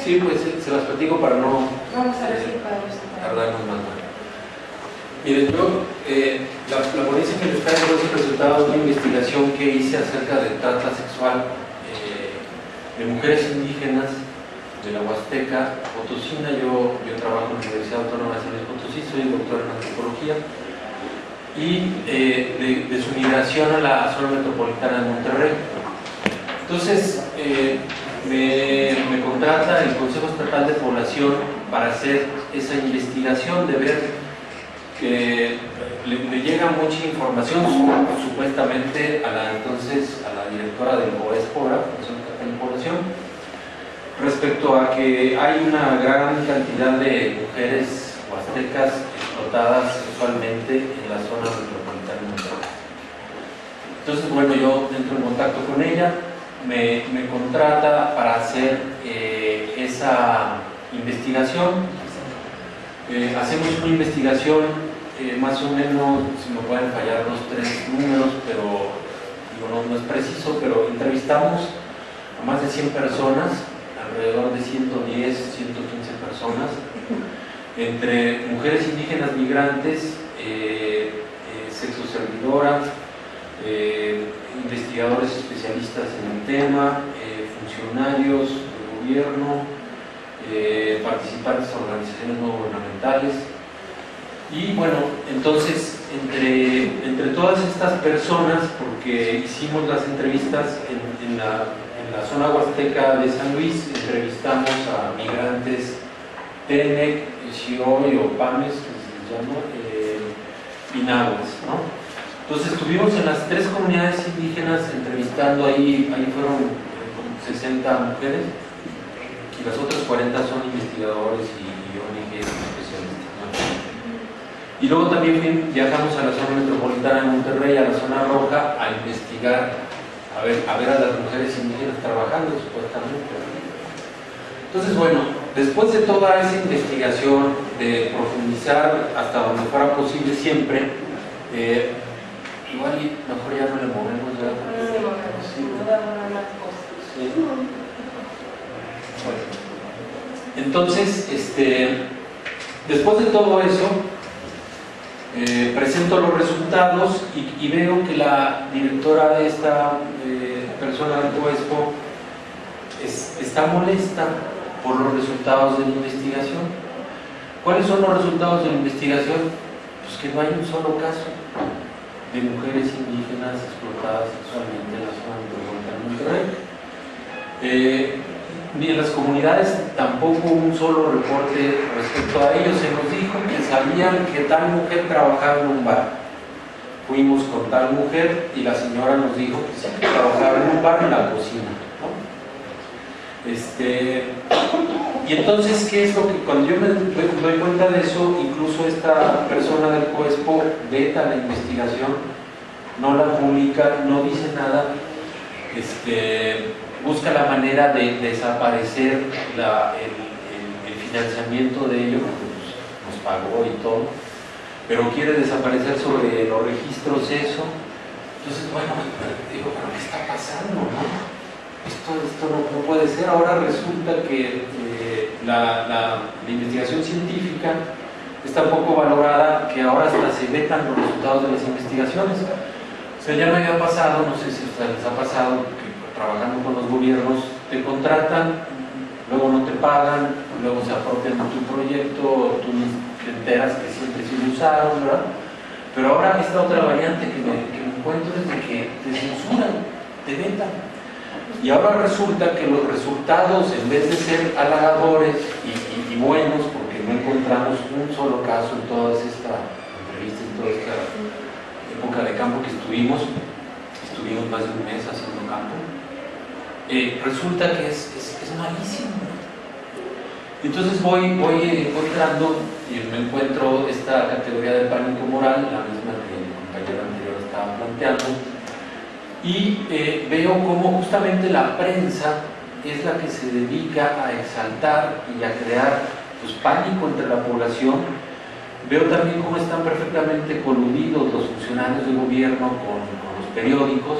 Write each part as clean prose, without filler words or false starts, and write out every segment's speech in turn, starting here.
Sí, pues se las platico para no Vamos a ver si podemos tardarnos más. Miren, yo, la ponencia que les traigo es el resultado de una investigación que hice acerca de trata sexual de mujeres indígenas de la Huasteca Potosina. Yo trabajo en la Universidad Autónoma de San Luis Potosí, soy doctor en antropología, y de su migración a la zona metropolitana de Monterrey. Entonces, me contrata el Consejo Estatal de Población para hacer esa investigación, de ver que le llega mucha información, supuestamente, a la directora del COESPO, Consejo Estatal de Población, respecto a que hay una gran cantidad de mujeres huastecas explotadas sexualmente en la zona metropolitana de Monterrey. Entonces, bueno, yo entro en contacto con ella, me contrata para hacer esa investigación. Hacemos una investigación, más o menos, si me pueden fallar 2 o 3 números, pero digo, no es preciso, pero entrevistamos a más de 100 personas, alrededor de 110, 115 personas, entre mujeres indígenas migrantes, sexoservidoras, investigadores especialistas en el tema, funcionarios del gobierno, participantes de organizaciones no gubernamentales. Y bueno, entonces entre todas estas personas, porque hicimos las entrevistas en la zona huasteca de San Luis, entrevistamos a migrantes Tenec, Xioy o Pames, que se les llama, y Nahuas, ¿no? Entonces estuvimos en las 3 comunidades indígenas entrevistando, ahí fueron 60 mujeres, y las otras 40 son investigadores y ONGs especialistas, ¿no? Y luego también viajamos a la zona metropolitana de Monterrey, a la zona roja, a investigar, a ver a las mujeres indígenas trabajando, supuestamente. Entonces, bueno, después de toda esa investigación, de profundizar hasta donde fuera posible siempre, igual y mejor ya no le movemos, ¿verdad? Sí. Bueno. Entonces, después de todo eso, presento los resultados y veo que la directora de esta persona del COESPO está molesta por los resultados de la investigación. ¿Cuáles son los resultados de la investigación? Pues que no hay un solo caso de mujeres indígenas explotadas sexualmente en la zona metropolitana de Monterrey. Ni en las comunidades tampoco un solo reporte respecto a ellos. Se nos dijo que sabían que tal mujer trabajaba en un bar. Fuimos con tal mujer y la señora nos dijo que sí, que trabajaba en un bar en la cocina, ¿no? Y entonces, ¿qué es lo que cuando yo me doy cuenta de eso? Incluso esta persona del COESPO veta la investigación, no la publica, no dice nada, busca la manera de desaparecer el financiamiento de ello, porque pues, nos pagó y todo, pero quiere desaparecer sobre los registros eso. Entonces, bueno, digo, ¿pero qué está pasando, no? Esto no puede ser. Ahora resulta que la investigación científica está poco valorada, que ahora hasta se vetan los resultados de las investigaciones. O sea, ya me había pasado, no sé si a ustedes les ha pasado, que trabajando con los gobiernos te contratan, luego no te pagan, luego se apropian de tu proyecto, tú te enteras que siempre sí lo usaron, ¿verdad? Pero ahora esta otra variante que me encuentro es de que te censuran, te vetan. Y ahora resulta que los resultados, en vez de ser halagadores y buenos, porque no encontramos un solo caso en toda esta entrevista, en toda esta época de campo que estuvimos más de un mes haciendo campo, resulta que es malísimo. Entonces voy encontrando y me encuentro esta categoría de pánico moral, la misma que el compañero anterior estaba planteando, y veo cómo justamente la prensa es la que se dedica a exaltar y a crear pues, pánico entre la población. Veo también cómo están perfectamente coludidos los funcionarios del gobierno con los periódicos,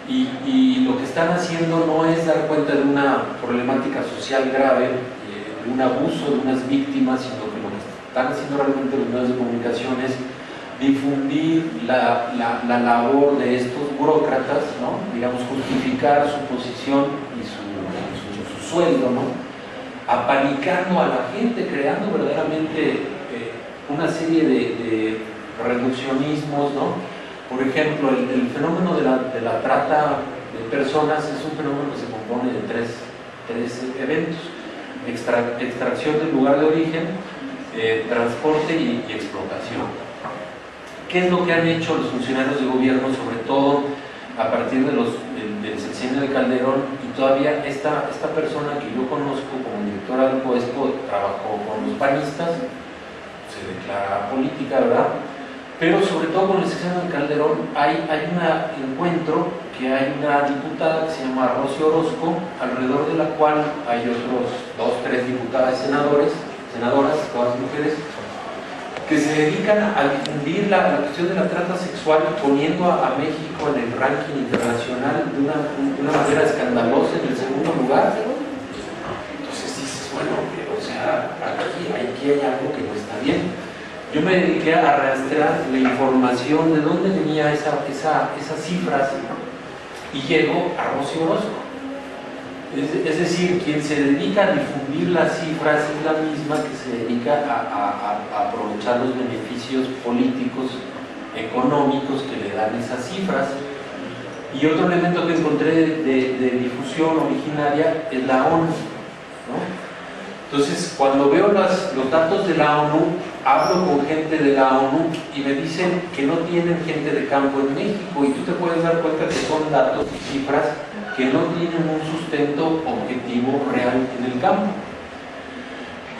y lo que están haciendo no es dar cuenta de una problemática social grave, de un abuso de unas víctimas, sino que lo que están haciendo realmente los medios de comunicación es difundir la labor de estos burócratas, ¿no? Digamos, justificar su posición y su sueldo, ¿no? Apanicando a la gente, creando verdaderamente una serie de reduccionismos, ¿no? Por ejemplo, el fenómeno de la trata de personas es un fenómeno que se compone de tres eventos: extracción del lugar de origen, transporte y explotación. ¿Qué es lo que han hecho los funcionarios de gobierno, sobre todo a partir del sexenio de Calderón? Y todavía esta persona que yo conozco como directora del COESPO trabajó con los panistas, se declara política, ¿verdad? Pero sobre todo con el sexenio de Calderón hay un encuentro que hay una diputada que se llama Rocío Orozco, alrededor de la cual hay otros 2, 3 diputadas senadoras, todas mujeres, que se dedican a difundir la cuestión de la trata sexual, poniendo a México en el ranking internacional de una manera escandalosa en el segundo lugar. Entonces dices, bueno, o sea, aquí hay algo que no está bien. Yo me dediqué a rastrear la información de dónde venía esas cifras, y llego a Rocío Orozco. Es decir, quien se dedica a difundir las cifras es la misma que se dedica a aprovechar los beneficios políticos, económicos que le dan esas cifras. Y otro elemento que encontré de difusión originaria es la ONU, ¿no? Entonces, cuando veo los datos de la ONU, hablo con gente de la ONU y me dicen que no tienen gente de campo en México, y tú te puedes dar cuenta que son datos y cifras que no tienen un sustento objetivo real en el campo.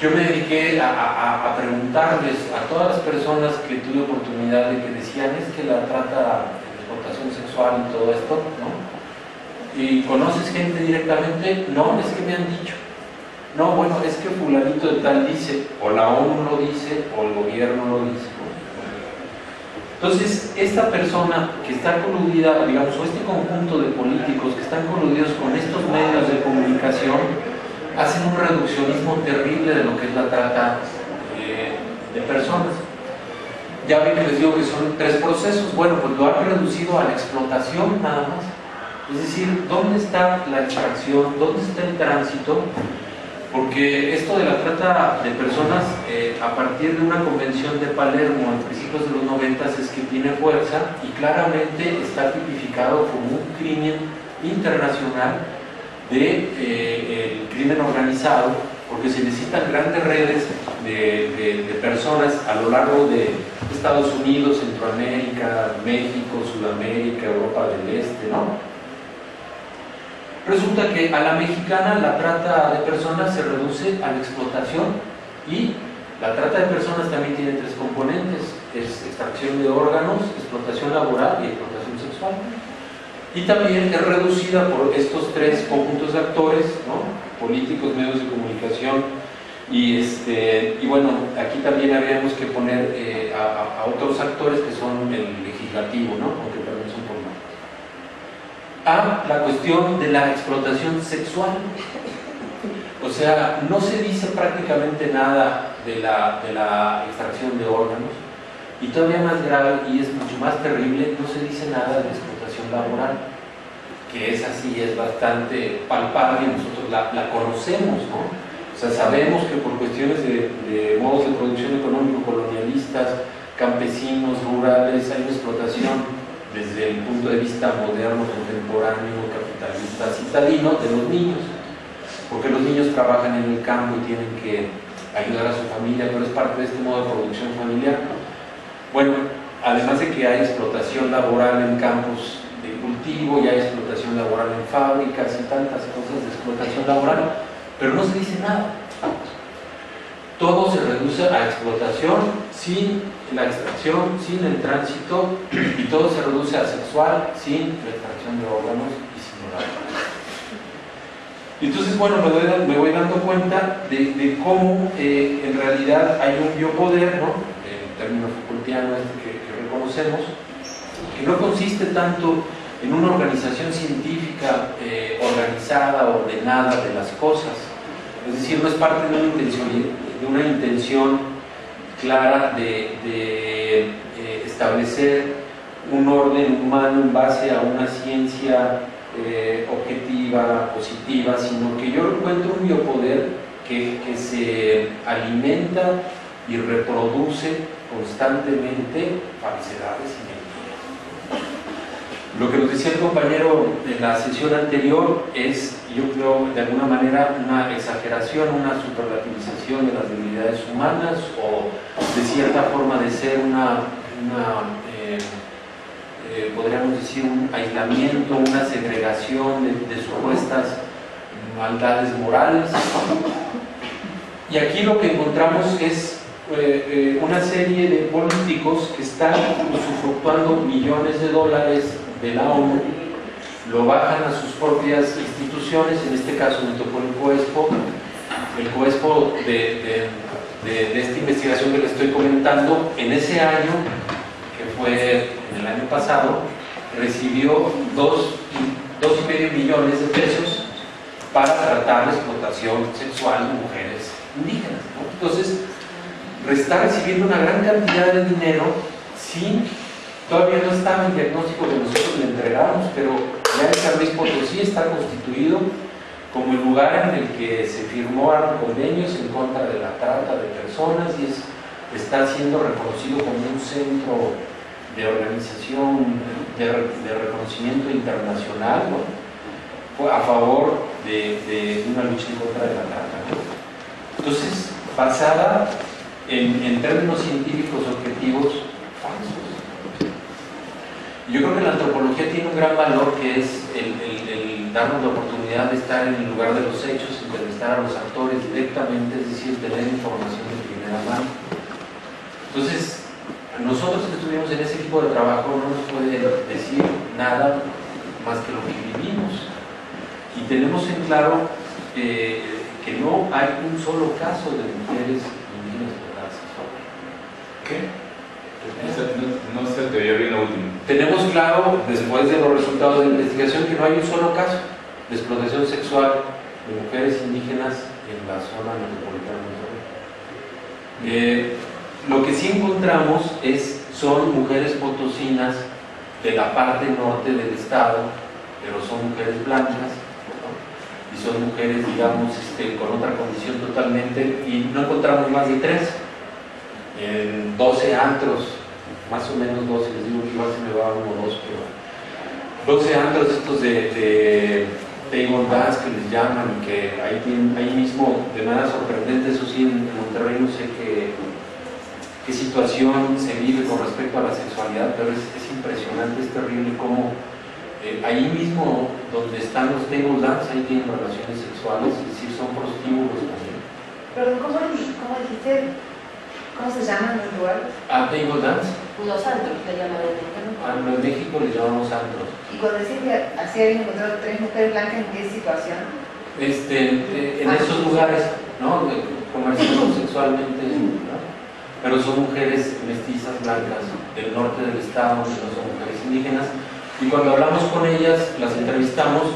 Yo me dediqué a preguntarles a todas las personas que tuve oportunidad de que decían, es que la trata, la explotación sexual y todo esto, ¿no? ¿Y conoces gente directamente? No, es que me han dicho. No, bueno, es que fulanito de tal dice, o la ONU lo dice, o el gobierno lo dice, ¿no? Entonces, esta persona que está coludida, digamos, o este conjunto de políticos que están coludidos con estos medios de comunicación, hacen un reduccionismo terrible de lo que es la trata de personas. Ya ven que les digo que son 3 procesos. Bueno, pues lo han reducido a la explotación nada más. Es decir, ¿dónde está la extracción? ¿Dónde está el tránsito? Porque esto de la trata de personas, a partir de una convención de Palermo a principios de los 90, es que tiene fuerza y claramente está tipificado como un crimen internacional de crimen organizado, porque se necesitan grandes redes de personas a lo largo de Estados Unidos, Centroamérica, México, Sudamérica, Europa del Este, ¿no? Resulta que a la mexicana la trata de personas se reduce a la explotación, y la trata de personas también tiene 3 componentes: es extracción de órganos, explotación laboral y explotación sexual. Y también es reducida por estos 3 conjuntos de actores, ¿no? Políticos, medios de comunicación, y bueno, aquí también habríamos que poner a otros actores que son el legislativo, ¿no? Aunque también son por a la cuestión de la explotación sexual. O sea, no se dice prácticamente nada de la extracción de órganos, y todavía más grave, y es mucho más terrible, no se dice nada de la explotación laboral, que es así, es bastante palpable, y nosotros la conocemos, ¿no? O sea, sabemos que por cuestiones de modos de producción económico colonialistas, campesinos, rurales, hay una explotación desde el punto de vista moderno, contemporáneo, capitalista, citadino, de los niños, porque los niños trabajan en el campo y tienen que ayudar a su familia, pero es parte de este modo de producción familiar. Bueno, además de que hay explotación laboral en campos de cultivo, y hay explotación laboral en fábricas y tantas cosas de explotación laboral, pero no se dice nada. Todo se reduce a explotación sin la extracción, sin el tránsito, y todo se reduce a sexual sin la extracción de órganos y sin órganos. Entonces, bueno, me voy dando cuenta de cómo en realidad hay un biopoder, ¿no? El término Foucaultiano que reconocemos, que no consiste tanto en una organización científica organizada, ordenada de las cosas. Es decir, no es parte de una intención clara de establecer un orden humano en base a una ciencia objetiva, positiva, sino que yo encuentro un biopoder que se alimenta y reproduce constantemente falsedades y mentiras. Lo que nos decía el compañero en la sesión anterior es, yo creo, de alguna manera una exageración, una superlativización de las debilidades humanas, o de cierta forma de ser podríamos decir un aislamiento, una segregación de supuestas maldades morales. Y aquí lo que encontramos es una serie de políticos que están usufructuando millones de dólares de la ONU, lo bajan a sus propias instituciones. En este caso me tocó el COESPO de esta investigación que les estoy comentando. En ese año, que fue en el año pasado, recibió 2,5 millones de pesos para tratar la explotación sexual de mujeres indígenas, ¿no? Entonces, está recibiendo una gran cantidad de dinero sin... Todavía no estaba el diagnóstico que nosotros le entregamos, pero ya el San Luis Potosí está constituido como el lugar en el que se firmaron convenios en contra de la trata de personas y está siendo reconocido como un centro de organización, de reconocimiento internacional, ¿no?, a favor de una lucha en contra de la trata, ¿no? Entonces, basada en términos científicos objetivos falsos. Yo creo que la antropología tiene un gran valor, que es el darnos la oportunidad de estar en el lugar de los hechos, entrevistar a los actores directamente, es decir, tener información de primera mano. Entonces, nosotros que estuvimos en ese tipo de trabajo no nos puede decir nada más que lo que vivimos. Y tenemos en claro que no hay un solo caso de mujeres indígenas explotadas sexualmente. ¿Qué? No se te oye bien lo último. Tenemos claro, después de los resultados de la investigación, que no hay un solo caso de explotación sexual de mujeres indígenas en la zona metropolitana de Monterrey. Lo que sí encontramos son mujeres potosinas de la parte norte del estado, pero son mujeres blancas, ¿no? Y son mujeres, digamos, con otra condición totalmente, y no encontramos más de 3. En 12 antros, más o menos 12, les digo que igual se me va uno o dos, pero 12 antros estos de table dance que les llaman, que ahí mismo, de manera sorprendente, eso sí, en Monterrey no sé qué situación se vive con respecto a la sexualidad, pero es impresionante, es terrible cómo ahí mismo donde están los table dance, ahí tienen relaciones sexuales, es decir, son prostíbulos también. Perdón, ¿cómo dijiste? ¿Cómo se llaman los lugares? Table dance. Los antros le llaman en México. En México les llamamos antros. Y cuando decís que así habían encontrado 3 mujeres blancas, ¿en qué situación? En esos lugares, ¿no?, comerciando sexualmente, ¿no?, pero son mujeres mestizas blancas del norte del estado, que no son mujeres indígenas, y cuando hablamos con ellas, las entrevistamos,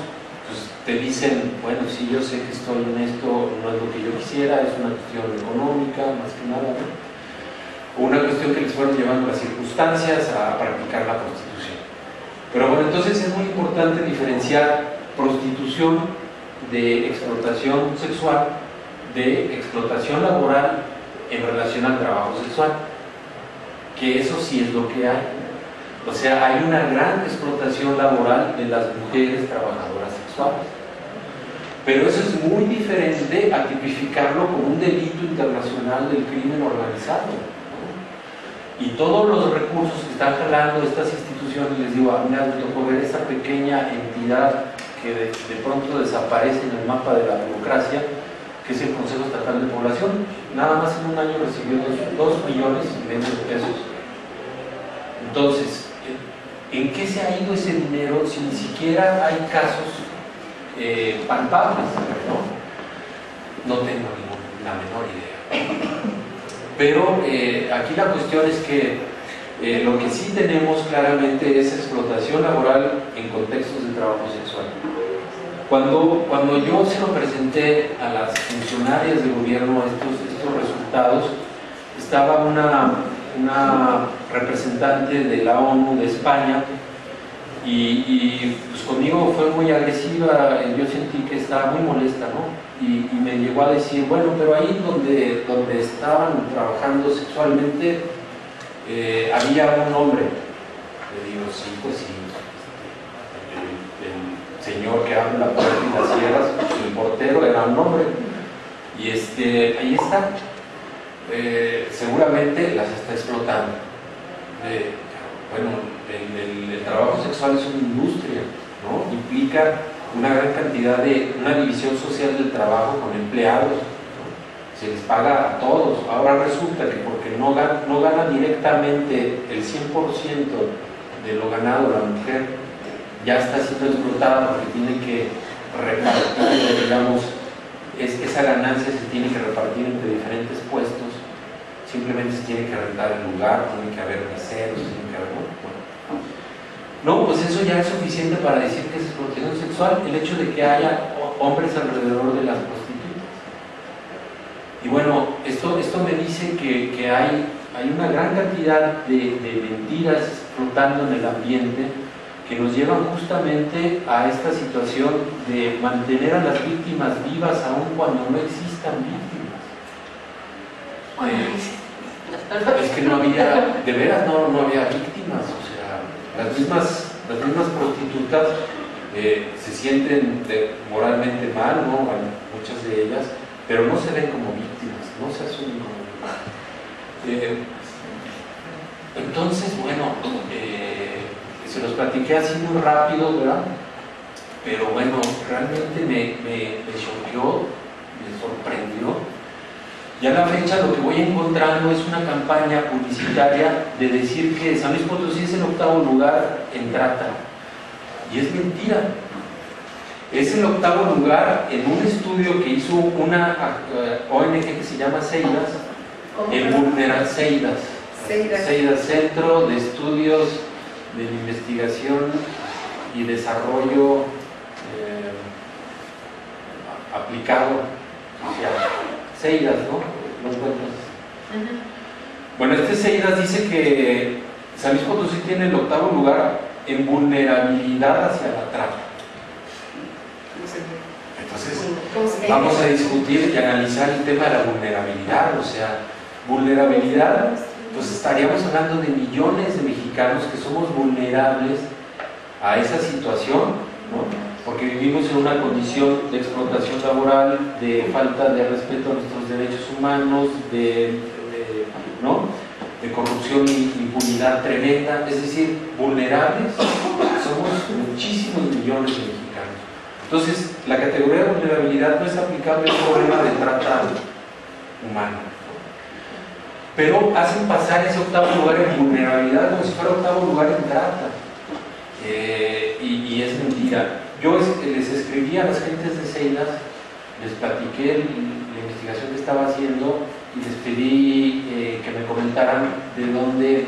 pues te dicen, bueno, sí, yo sé que estoy en esto, no es lo que yo quisiera, es una cuestión económica, más que nada, ¿no?, o una cuestión que les fueron llevando las circunstancias a practicar la prostitución. Pero bueno, entonces es muy importante diferenciar prostitución de explotación sexual, de explotación laboral en relación al trabajo sexual, que eso sí es lo que hay. O sea, hay una gran explotación laboral de las mujeres trabajadoras sexuales, pero eso es muy diferente a tipificarlo como un delito internacional del crimen organizado, ¿no? Y todos los recursos que están jalando estas instituciones, les digo, a mí me tocó ver esta pequeña entidad que de pronto desaparece en el mapa de la burocracia, que es el Consejo Estatal de Población. Nada más en un año recibió 2,5 millones de pesos. Entonces, ¿en qué se ha ido ese dinero si ni siquiera hay casos palpables, ¿no? No tengo la menor idea. Pero aquí la cuestión es que lo que sí tenemos claramente es explotación laboral en contextos de trabajo sexual. Cuando yo se lo presenté a las funcionarias del gobierno estos resultados, estaba una representante de la ONU de España y pues conmigo fue muy agresiva. Yo sentí que estaba muy molesta, ¿no? Y me llegó a decir, bueno, pero ahí donde estaban trabajando sexualmente había un hombre. Le digo, sí, pues sí, el señor que abre la puerta y las cierras, el portero era un hombre, y ahí está. Seguramente las está explotando. Bueno, el trabajo sexual es una industria, ¿no? Implica una gran cantidad una división social del trabajo con empleados, ¿no? Se les paga a todos. Ahora resulta que porque no gana directamente el 100% de lo ganado la mujer, ya está siendo explotada porque tiene que repartir, digamos, esa ganancia se tiene que repartir entre diferentes puestos. Simplemente se tiene que rentar el lugar, tiene que haber meseros, tiene que haber... No, pues eso ya es suficiente para decir que es explotación sexual, el hecho de que haya hombres alrededor de las prostitutas. Y bueno, esto me dice que hay una gran cantidad de mentiras flotando en el ambiente que nos llevan justamente a esta situación de mantener a las víctimas vivas aun cuando no existan víctimas. Es que no había, de veras no había víctimas, o sea, las mismas prostitutas se sienten moralmente mal, ¿no? Muchas de ellas, pero no se ven como víctimas, no se asumen como víctimas. Entonces, bueno, se los platiqué así muy rápido, ¿verdad? Pero bueno, realmente me choqueó, me sorprendió. Y a la fecha lo que voy encontrando es una campaña publicitaria de decir que San Luis Potosí es el 8º lugar en trata. Y es mentira. Es el 8º lugar en un estudio que hizo una ONG que se llama CEIDAS, CEIDAS, Centro de Estudios de Investigación y Desarrollo Aplicado Social. CEIDAS, ¿no? Los encuentras. Bueno, CEIDAS dice que San Luis Potosí tiene el 8º lugar en vulnerabilidad hacia la trata. Entonces, vamos a discutir y analizar el tema de la vulnerabilidad. O sea, vulnerabilidad, pues estaríamos hablando de millones de mexicanos que somos vulnerables a esa situación, ¿no? Porque vivimos en una condición de explotación laboral, de falta de respeto a nuestros derechos humanos, ¿no? De corrupción e impunidad tremenda. Es decir, vulnerables somos muchísimos millones de mexicanos. Entonces, la categoría de vulnerabilidad no es aplicable a un problema de trata humana, pero hacen pasar ese 8º lugar en vulnerabilidad como si fuera 8º lugar en trata, y es mentira. Yo les escribí a las gentes de CEIDAS, les platiqué la investigación que estaba haciendo y les pedí que me comentaran de dónde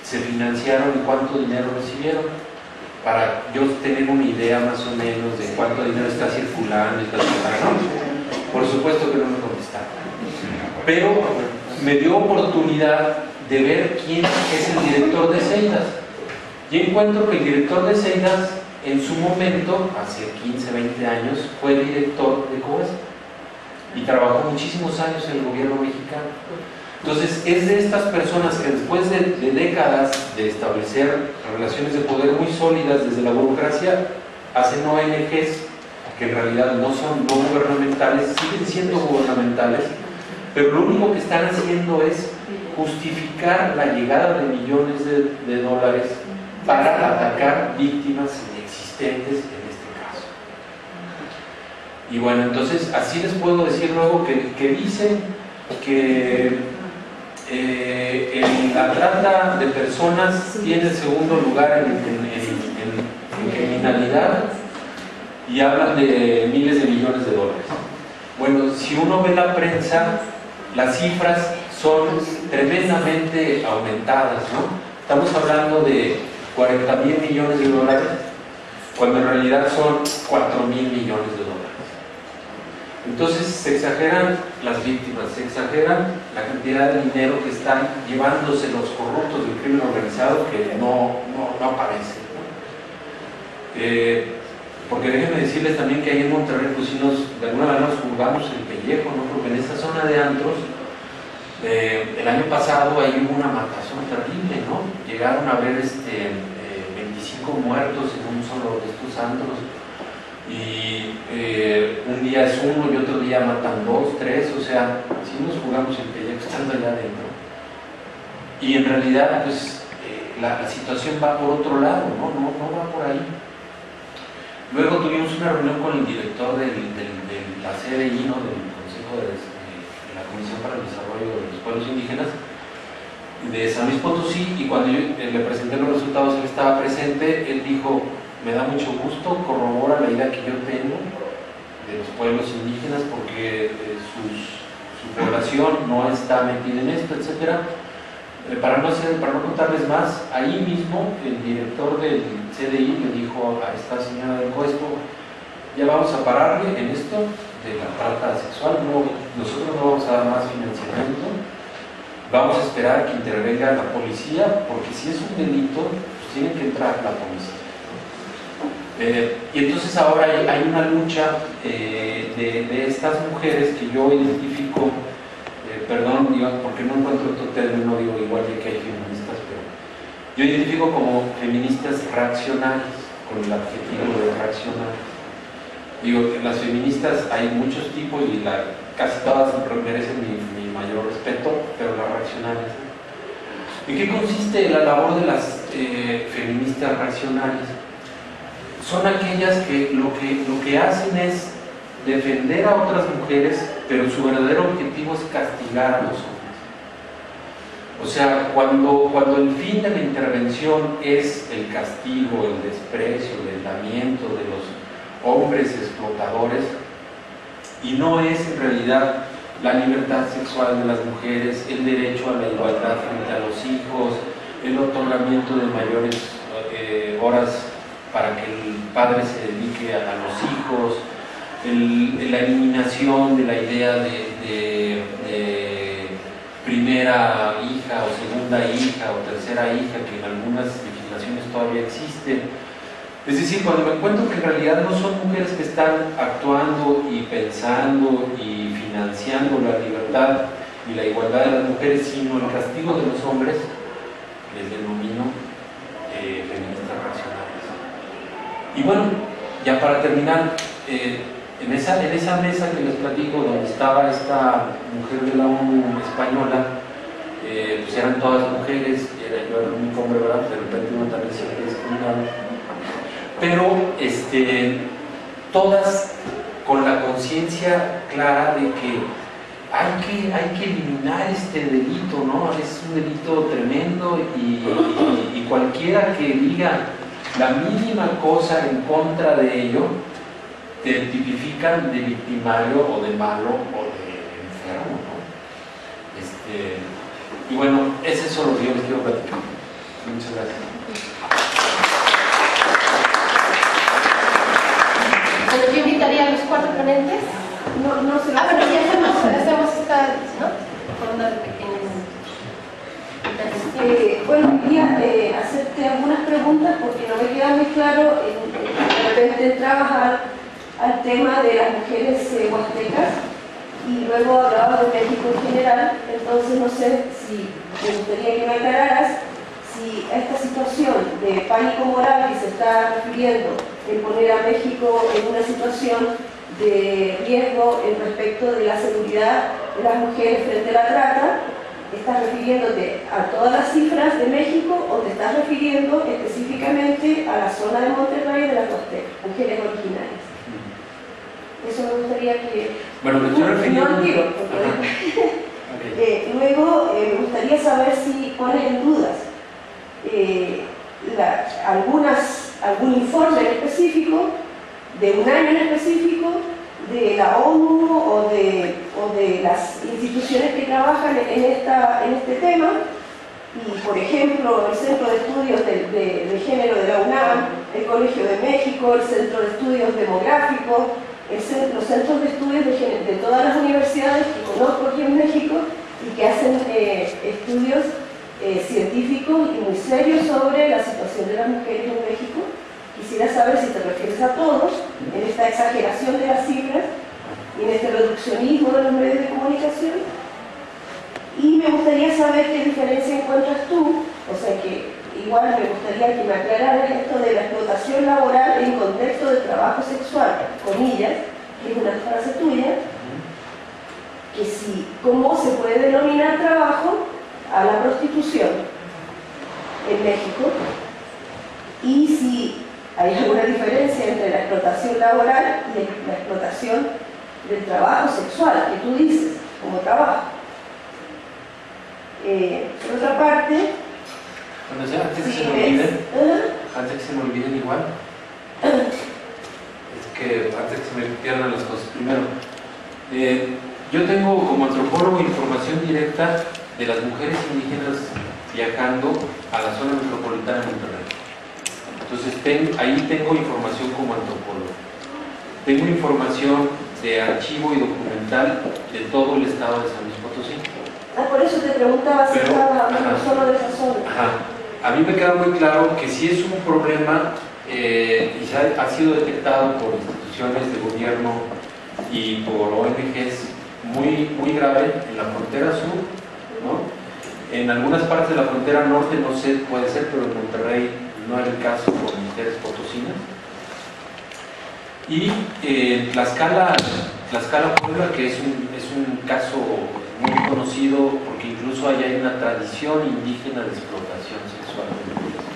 se financiaron y cuánto dinero recibieron, para yo tener una idea más o menos de cuánto dinero está circulando, Por supuesto que no me contestaron, pero me dio oportunidad de ver quién es el director de CEIDAS. Y encuentro que el director de CEIDAS en su momento, hace 15, 20 años, fue director de COESPA y trabajó muchísimos años en el gobierno mexicano. Entonces, es de estas personas que después de décadas de establecer relaciones de poder muy sólidas desde la burocracia, hacen ONGs que en realidad no son gubernamentales, siguen siendo gubernamentales, pero lo único que están haciendo es justificar la llegada de millones de dólares para atacar víctimas inexistentes en este caso. Y bueno, entonces así les puedo decir luego que dicen que la trata de personas tiene el 2º lugar en criminalidad y hablan de miles de millones de dólares. Bueno, si uno ve la prensa, las cifras son tremendamente aumentadas, ¿no? Estamos hablando de 40.000 millones de dólares, cuando en realidad son 4.000 millones de dólares. Entonces se exageran las víctimas, se exageran la cantidad de dinero que están llevándose los corruptos del crimen organizado que no aparece, ¿no? Porque déjenme decirles también que ahí en Monterrey, pues sí de alguna manera nos jugamos el pellejo, ¿no? Porque en esta zona de antros, el año pasado ahí hubo una matazón terrible, ¿no? Llegaron a haber 25 muertos en un solo de estos antros, y un día es uno y otro día matan 2, 3, o sea, sí nos jugamos el pellejo estando allá adentro. Y en realidad, pues, la situación va por otro lado, ¿no? No va por ahí. Luego tuvimos una reunión con el director de la CDI, ¿no? Del Consejo de la Comisión para el Desarrollo de los Pueblos Indígenas de San Luis Potosí, y cuando yo le presenté los resultados, él estaba presente. Él dijo: me da mucho gusto, corrobora la idea que yo tengo de los pueblos indígenas, porque su población no está metida en esto, etcétera. Para no contarles más, ahí mismo el director del CDI le dijo a esta señora del COESPO: ya vamos a pararle en esto de la trata sexual, nosotros no vamos a dar más financiamiento, vamos a esperar que intervenga la policía, porque si es un delito, pues tiene que entrar la policía. Y entonces ahora hay una lucha de estas mujeres que yo identifico, perdón, digo, porque no encuentro otro término, digo, igual de que hay feministas, pero yo identifico como feministas reaccionarias, con el adjetivo de reaccionarias. Digo, que las feministas hay muchos tipos y casi todas merecen mi mayor respeto, pero las reaccionarias, ¿en qué consiste la labor de las feministas reaccionarias? Son aquellas que lo que hacen es defender a otras mujeres, pero su verdadero objetivo es castigar a los hombres. O sea, cuando el fin de la intervención es el castigo, el desprecio, el aislamiento de los hombres explotadores, y no es en realidad la libertad sexual de las mujeres, el derecho a la igualdad frente a los hijos, el otorgamiento de mayores horas para que el padre se dedique a los hijos, la eliminación de la idea de primera hija o segunda hija o tercera hija, que en algunas legislaciones todavía existen. Es decir, cuando me encuentro que en realidad no son mujeres que están actuando y pensando y financiando la libertad y la igualdad de las mujeres, sino el castigo de los hombres, les denomino feministas racionales. Y bueno, ya para terminar, en esa mesa que les platico, donde estaba esta mujer de la ONU española, pues eran todas mujeres, yo era el único hombre, ¿verdad? De repente uno también se siente discriminado. Pero todas con la conciencia clara de que hay que eliminar este delito, ¿no? Es un delito tremendo, y cualquiera que diga la mínima cosa en contra de ello, te tipifican de victimario o de malo o de enfermo, ¿no? Y bueno, ese es solo lo que yo les quiero platicar. Muchas gracias. Bueno, yo invitaría a los 4 ponentes. No se lo Bueno, ya hacemos esta, ¿no? Ronda de pequeñas. Bueno, quería hacerte algunas preguntas porque no me queda muy claro. De repente entrabas al tema de las mujeres huastecas y luego hablabas de México en general. Entonces no sé si me gustaría que me aclararas si esta situación de pánico moral que se está refiriendo en poner a México en una situación de riesgo en respecto de la seguridad de las mujeres frente a la trata, ¿estás refiriéndote a todas las cifras de México o te estás refiriendo específicamente a la zona de Monterrey de las huastecas, mujeres originarias? Eso me gustaría que... Bueno, me estoy refiriendo... No al tiro, porque... luego me gustaría saber si pones en dudas algún informe en específico, de un año en específico, de la ONU o de las instituciones que trabajan en este tema, Y, por ejemplo, el Centro de Estudios de Género de la UNAM, el Colegio de México, el Centro de Estudios Demográficos, los centros de estudios de todas las universidades que conozco aquí en México y que hacen estudios científicos y muy serios sobre la situación de las mujeres en México. Quisiera saber si te refieres a todos, en esta exageración de las cifras y en este reduccionismo de los medios de comunicación. Y me gustaría saber qué diferencia encuentras tú, o sea que igual me gustaría que me aclararas esto de la explotación laboral en contexto de trabajo sexual, comillas, que es una frase tuya, que si, ¿cómo se puede denominar trabajo a la prostitución en México? Y si hay alguna diferencia entre la explotación laboral y la explotación del trabajo sexual, que tú dices, como trabajo. Por otra parte, bueno, ya, antes que se me olviden, antes que se me olviden igual, es que antes que se me pierdan las cosas, primero, yo tengo como antropólogo información directa de las mujeres indígenas viajando a la zona metropolitana de Monterrey. Entonces ahí tengo información como antropólogo. Tengo información de archivo y documental de todo el estado de San Luis Potosí. Por eso te preguntaba si estabas hablando solo de esa zona. Ajá. A mí me queda muy claro que sí es un problema y ha sido detectado por instituciones de gobierno y por ONGs muy grave en la frontera sur, ¿no? En algunas partes de la frontera norte no sé, puede ser, pero en Monterrey no era el caso por mujeres potosinas. Y Tlaxcala, Puebla, que es un caso muy conocido porque incluso allá hay una tradición indígena de explotación sexual de mujeres.